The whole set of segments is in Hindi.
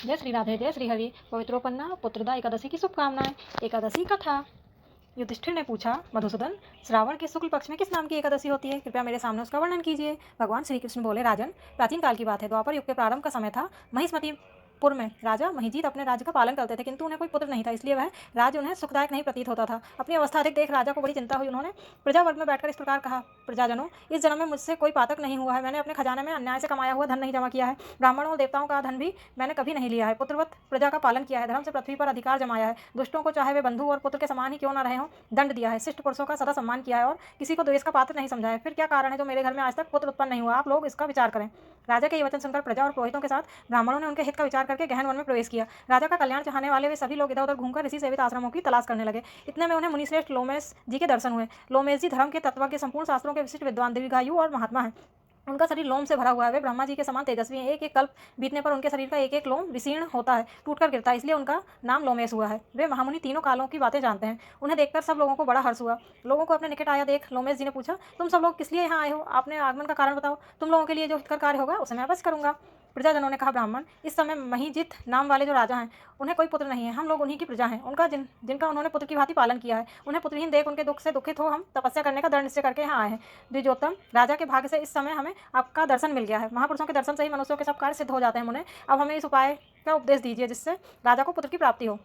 जय श्री राधे, जय श्री हरि। पवित्रोपन्ना पुत्रदा एकादशी की शुभकामनाएं। एकादशी कथा। युधिष्ठिर ने पूछा, मधुसूदन, श्रावण के शुक्ल पक्ष में किस नाम की एकादशी होती है? कृपया मेरे सामने उसका वर्णन कीजिए। भगवान श्री कृष्ण बोले, राजन, प्राचीन काल की बात है। द्वापर युग के प्रारंभ का समय था। महिष्मतीपुर में राजा महिजीत अपने राज्य का पालन करते थे, किंतु उन्हें कोई पुत्र नहीं था, इसलिए वह राज्य उन्हें सुखदायक नहीं प्रतीत होता था। अपनी अवस्था अधिक देख राजा को बड़ी चिंता हुई। उन्होंने प्रजा वर्ग में बैठकर इस प्रकार कहा, प्रजाजनों, इस जन्म में मुझसे कोई पातक नहीं हुआ है। मैंने अपने खजाने में अन्याय से कमाया हुआ धन नहीं जमा किया है। ब्राह्मणों और देवताओं का धन भी मैंने कभी नहीं लिया है। पुत्रवत प्रजा का पालन किया है। धर्म से पृथ्वी पर अधिकार जमाया है। दुष्टों को, चाहे वे बंधु और पुत्र के समान ही क्यों न रहे हों, दंड दिया है। शिष्ट पुरुषों का सदा सम्मान किया है और किसी को द्वेष का पात्र नहीं समझा है। फिर क्या कारण है जो मेरे घर में आज तक पुत्र उत्पन्न नहीं हुआ? आप लोग इसका विचार करें। राजा के ये वचन सुनकर प्रजा और पुरोहितों के साथ ब्राह्मणों ने उनके हित का विचार करके गहन वन में प्रवेश किया। राजा का कल्याण चाहने वाले वे सभी लोग इधर उधर घूमकर ऋषि सेवित आश्रमों की तलाश करने लगे। इतने में उन्हें मुनिश्रेष्ठ लोमेश जी के दर्शन हुए। लोमेश जी धर्म के तत्वज्ञ, संपूर्ण शास्त्रों के विशिष्ट विद्वान, दीर्घायु और महात्मा है। उनका शरीर लोम से भरा हुआ है। वे ब्रह्मा जी के समान तेजस्वी हैं। एक एक कल्प बीतने पर उनके शरीर का एक एक लोम विशीर्ण होता है, टूटकर गिरता है, इसलिए उनका नाम लोमेश हुआ है। वे महामुनि तीनों कालों की बातें जानते हैं। उन्हें देखकर सब लोगों को बड़ा हर्ष हुआ। लोगों को अपने निकट आया देख लोमेश जी ने पूछा, तुम सब लोग किस लिए यहाँ आए हो? आपने आगमन का कारण बताओ। तुम लोगों के लिए जो हितकर कार्य होगा उसे मैं अवश्य करूंगा। प्रजाजनों ने कहा, ब्राह्मण, इस समय महिजित नाम वाले जो राजा हैं, उन्हें कोई पुत्र नहीं है। हम लोग उन्हीं की प्रजा हैं, उनका जिनका उन्होंने पुत्र की भांति पालन किया है। उन्हें पुत्रहीन देख उनके दुख से दुखित हो हम तपस्या करने का दृढ़ निश्चय करके यहाँ आए हैं। द्विजोत्तम, राजा के भाग्य से इस समय हमें आपका दर्शन मिल गया है। महापुरुषों के दर्शन से ही मनुष्यों के सब कार्य सिद्ध हो जाते हैं। मुने, अब हमें इस उपाय का उपदेश दीजिए जिससे राजा को पुत्र की प्राप्ति हो।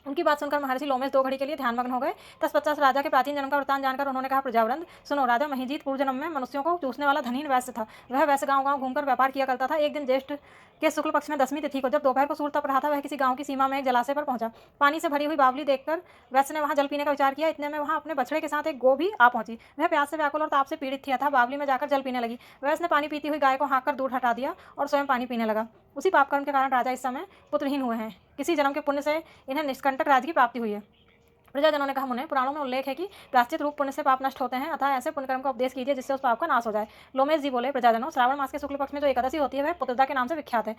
उनकी बात सुनकर महर्षि लोमेश दो घड़ी के लिए ध्यानमग्न हो गए। तत्पश्चात राजा के प्राचीन जन्म का वृत्तांत जानकर उन्होंने कहा, प्रजावृंद सुनो, राजा महिजीत पूर्व जन्म में मनुष्यों को चूसने वाला धनहीन वैश्य था। वह वैश्य गांव गांव घूमकर व्यापार किया करता था। एक दिन ज्येष्ठ के शुक्ल पक्ष में 10वीं तिथि को जब दोपहर को सूर्य तप रहा था, वह किसी गांव की सीमा में एक जलाशय पर पहुंचा। पानी से भरी हुई बावली देखकर वैश्य ने वहां जल पीने का विचार किया। इतने में वहां अपने बछड़े के साथ एक गो भी आ पहुंची। वह प्यास से व्याकुल और ताप से पीड़ित थी, अतः बावली में जाकर जल पीने लगी। वैश्य ने पानी पीती हुई गाय को हाँक कर दूर हटा दिया और स्वयं पानी पीने लगा। उसी पापकर्म के कारण राजा इस समय पुत्रहीन हुए हैं। किसी जन्म के पुण्य से इन्हें निष्कंटक राज्य की प्राप्ति हुई है। प्रजाजनों ने कहा, मुने, पुराणों में उल्लेख है कि प्रायश्चित रूप पुण्य से पाप नष्ट होते हैं, अतः ऐसे पुण्यकर्म का उपदेश कीजिए जिससे उस पाप का नाश हो जाए। लोमेश जी बोले, प्रजाजनों, श्रावण मास के शुक्ल पक्ष में जो एकादशी होती है वह पुत्रदा के नाम से विख्यात है।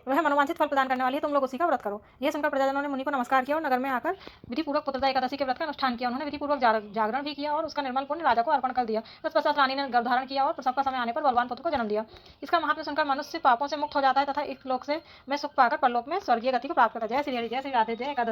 वह मनोवांछित फल प्रदान करने वाली है। तुम लोग उसी का व्रत करो। यह सुनकर प्रजाजनों ने मुनि को नमस्कार किया और नगर में आकर विधिपूर्वक पुत्रदा एकादशी के व्रत का अनुष्ठान किया। उन्होंने विधिपूर्वक जागरण भी किया और उसका निर्मल पुण्य राजा को अर्पण कर दिया। तत्पश्चात रानी ने गर्भधारण किया और प्रसव का समय आने पर बलवान पुत्र को जन्म दिया। इसका महात्म्य सुनकर मनुष्य पापों से मुक्त हो जाता है तथा इस लोक से मैं सुख पाकर परलोक में स्वर्गीय गति को प्राप्त करता है। जय श्री हरि, जय श्री राधे, जय एकादशी।